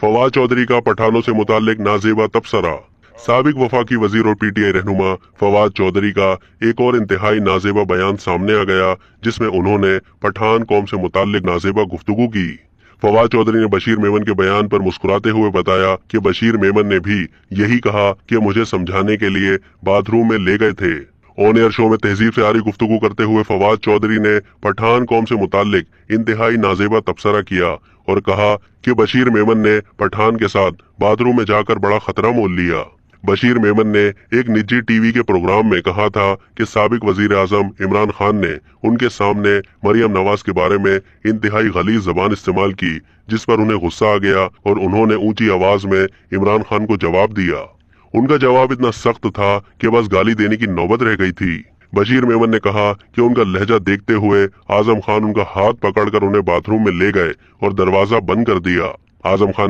फवाद चौधरी का पठानों से मुताल्लिक नाजेबा तबसरा। साबिक वफाकी वजीर और पीटीआई रहनुमा फवाद चौधरी का एक और इंतहाई नाजेबा बयान सामने आ गया, जिसमें उन्होंने पठान कौम से मुताल्लिक नाजेबा गुफ्तगू की। फवाद चौधरी ने बशीर मेमन के बयान पर मुस्कुराते हुए बताया कि बशीर मेमन ने भी यही कहा कि मुझे समझाने के लिए बाथरूम में ले गए थे। ऑन एयर शो में तहजीब से आ रही गुफ्तगू करते हुए फवाद चौधरी ने पठान कौम से मुताल्लिक इंतहाई नाजेबा तबसरा किया और कहा कि बशीर मेमन ने पठान के साथ बाथरूम में जाकर बड़ा खतरा मोल लिया। बशीर मेमन ने एक निजी टीवी के प्रोग्राम में कहा था कि साबिक वजीर आजम इमरान खान ने उनके सामने मरियम नवाज के बारे में इंतहाई गलीज जबान इस्तेमाल की, जिस पर उन्हें गुस्सा आ गया और उन्होंने ऊंची आवाज में इमरान खान को जवाब दिया। उनका जवाब इतना सख्त था कि बस गाली देने की नौबत रह गई थी। बशीर मेमन ने कहा कि उनका लहजा देखते हुए आजम खान उनका हाथ पकड़कर उन्हें बाथरूम में ले गए और दरवाजा बंद कर दिया। आजम खान